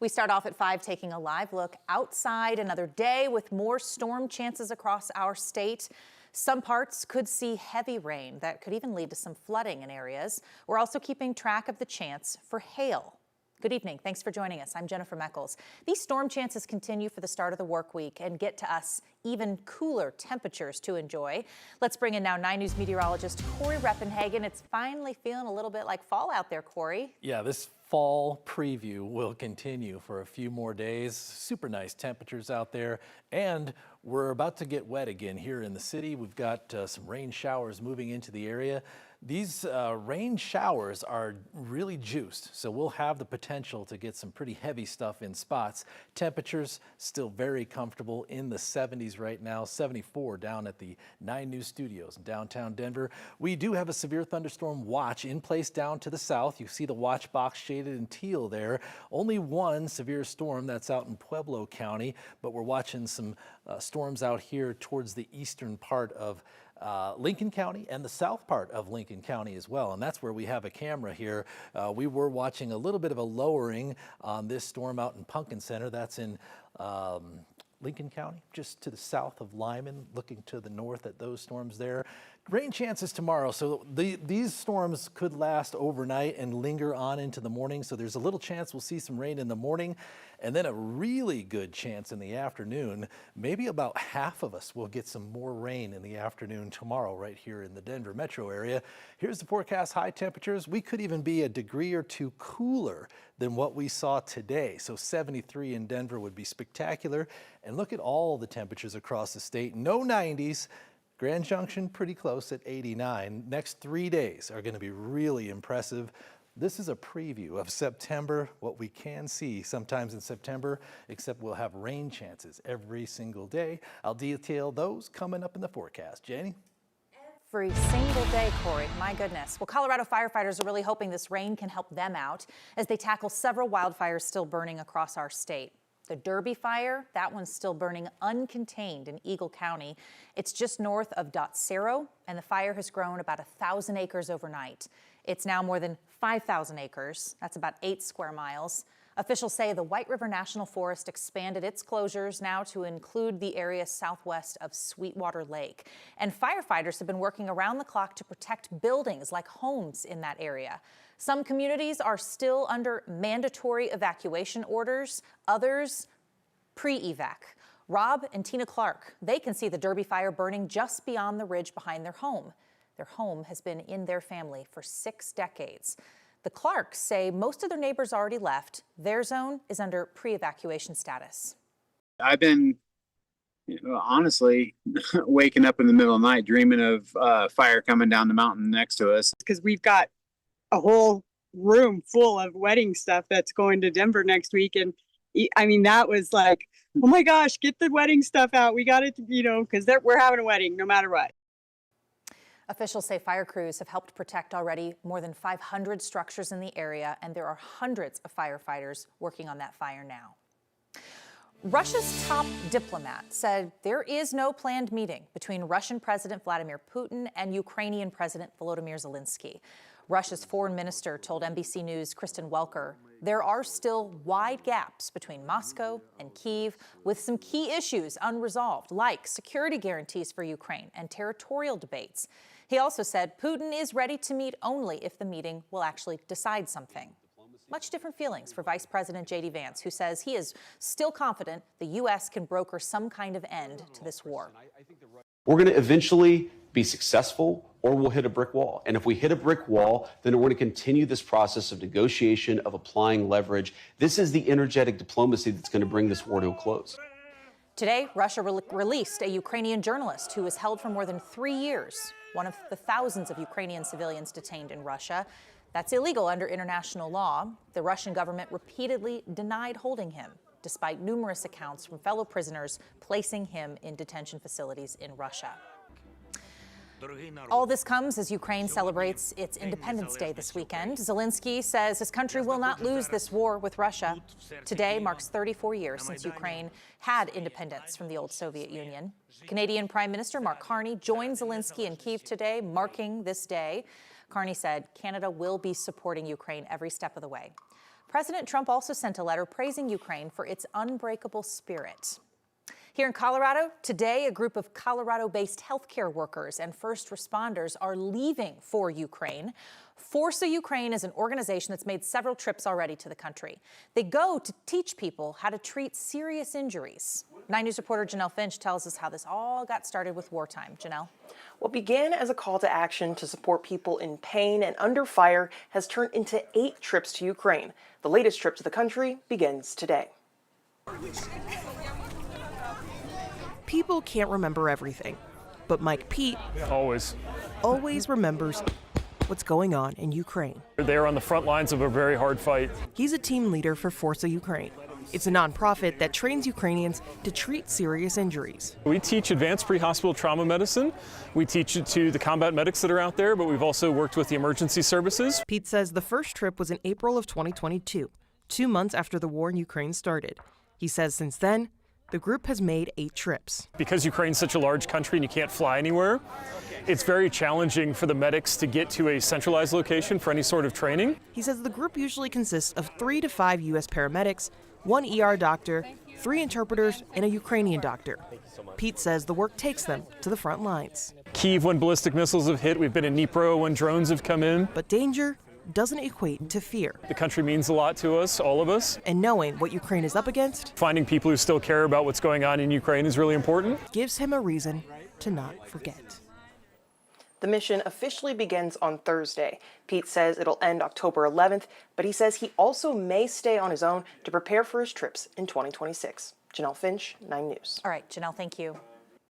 We start off at 5 taking a live look outside. Another day with more storm chances across our state. Some parts could see heavy rain that could even lead to some flooding in areas. We're also keeping track of the chance for hail. Good evening. Thanks for joining us. I'm Jennifer Meckles. These storm chances continue for the start of the work week and get to us even cooler temperatures to enjoy. Let's bring in now 9 News meteorologist Corey Reppenhagen. It's finally feeling a little bit like fall out there, Corey. Yeah, this fall preview will continue for a few more days. Super nice temperatures out there, and we're about to get wet again here in the city. We've got some rain showers moving into the area. These rain showers are really juiced, so we'll have the potential to get some pretty heavy stuff in spots. Temperatures still very comfortable in the 70s right now, 74 down at the 9 News studios in downtown Denver. We do have a severe thunderstorm watch in place down to the south. You see the watch box shaded in teal there. Only one severe storm that's out in Pueblo County, but we're watching some storms out here towards the eastern part of Lincoln County and the south part of Lincoln County as well, and that's where we have a camera here. We were watching a little bit of a lowering on this storm out in Pumpkin Center. That's in Lincoln County, just to the south of Lyman, looking to the north at those storms there. Rain chances tomorrow, so these storms could last overnight and linger on into the morning, so there's a little chance we'll see some rain in the morning, and then a really good chance in the afternoon. Maybe about half of us will get some more rain in the afternoon tomorrow right here in the Denver metro area. Here's the forecast high temperatures. We could even be a degree or two cooler than what we saw today, so 73 in Denver would be spectacular. And look at all the temperatures across the state. No 90s. Grand Junction pretty close at 89. Next 3 days are going to be really impressive. This is a preview of September, what we can see sometimes in September, except we'll have rain chances every single day. I'll detail those coming up in the forecast. Jenny? Every single day, Corey. My goodness. Well, Colorado firefighters are really hoping this rain can help them out as they tackle several wildfires still burning across our state. The Derby fire, that one's still burning uncontained in Eagle County. It's just north of Dot Cerro, and the fire has grown about 1,000 acres overnight. It's now more than 5,000 acres. That's about 8 square miles. Officials say the White River National Forest expanded its closures now to include the area southwest of Sweetwater Lake. And firefighters have been working around the clock to protect buildings like homes in that area. Some communities are still under mandatory evacuation orders, others pre-evac. Rob and Tina Clark, they can see the Derby fire burning just beyond the ridge behind their home. Their home has been in their family for 6 decades. The Clarks say most of their neighbors already left. Their zone is under pre-evacuation status. I've been, honestly, waking up in the middle of the night dreaming of fire coming down the mountain next to us. Because we've got a whole room full of wedding stuff that's going to Denver next week. And I mean, that was like, oh my gosh, get the wedding stuff out. We got it, because we're having a wedding no matter what. Officials say fire crews have helped protect already more than 500 structures in the area, and there are hundreds of firefighters working on that fire now. Russia's top diplomat said there is no planned meeting between Russian President Vladimir Putin and Ukrainian President Volodymyr Zelensky. Russia's foreign minister told NBC News' Kristen Welker there are still wide gaps between Moscow and Kyiv, with some key issues unresolved, like security guarantees for Ukraine and territorial debates. He also said Putin is ready to meet only if the meeting will actually decide something. Much different feelings for Vice President J.D. Vance, who says he is still confident the U.S. can broker some kind of end to this war. We're going to eventually be successful, or we'll hit a brick wall. And if we hit a brick wall, then we're going to continue this process of negotiation, of applying leverage. This is the energetic diplomacy that's going to bring this war to a close. Today, Russia released a Ukrainian journalist who was held for more than 3 years, one of the thousands of Ukrainian civilians detained in Russia. That's illegal under international law. The Russian government repeatedly denied holding him, despite numerous accounts from fellow prisoners placing him in detention facilities in Russia. All this comes as Ukraine celebrates its Independence Day this weekend. Zelensky says his country will not lose this war with Russia. Today marks 34 years since Ukraine had independence from the old Soviet Union. Canadian Prime Minister Mark Carney joined Zelensky in Kyiv today, marking this day. Carney said Canada will be supporting Ukraine every step of the way. President Trump also sent a letter praising Ukraine for its unbreakable spirit. Here in Colorado, today, a group of Colorado-based healthcare workers and first responders are leaving for Ukraine. KUSA Ukraine is an organization that's made several trips already to the country. They go to teach people how to treat serious injuries. 9 News reporter Janelle Finch tells us how this all got started with wartime. Janelle? What began as a call to action to support people in pain and under fire has turned into 8 trips to Ukraine. The latest trip to the country begins today. People can't remember everything, but Mike Pete always remembers what's going on in Ukraine. They're on the front lines of a very hard fight. He's a team leader for KUSA Ukraine. It's a nonprofit that trains Ukrainians to treat serious injuries. We teach advanced pre-hospital trauma medicine. We teach it to the combat medics that are out there, but we've also worked with the emergency services. Pete says the first trip was in April of 2022, 2 months after the war in Ukraine started. He says since then, the group has made 8 trips. Because Ukraine's such a large country and you can't fly anywhere, it's very challenging for the medics to get to a centralized location for any sort of training. He says the group usually consists of 3 to 5 U.S. paramedics, 1 ER doctor, 3 interpreters, and a Ukrainian doctor. Pete says the work takes them to the front lines. Kyiv, when ballistic missiles have hit, we've been in Dnipro when drones have come in. But danger doesn't equate to fear. The country means a lot to us, all of us. And knowing what Ukraine is up against, Finding people who still care about what's going on in Ukraine is really important. gives him a reason to not forget. The mission officially begins on Thursday. Pete says it'll end October 11th, but he says he also may stay on his own to prepare for his trips in 2026. Janelle Finch, 9 News. All right, Janelle, thank you.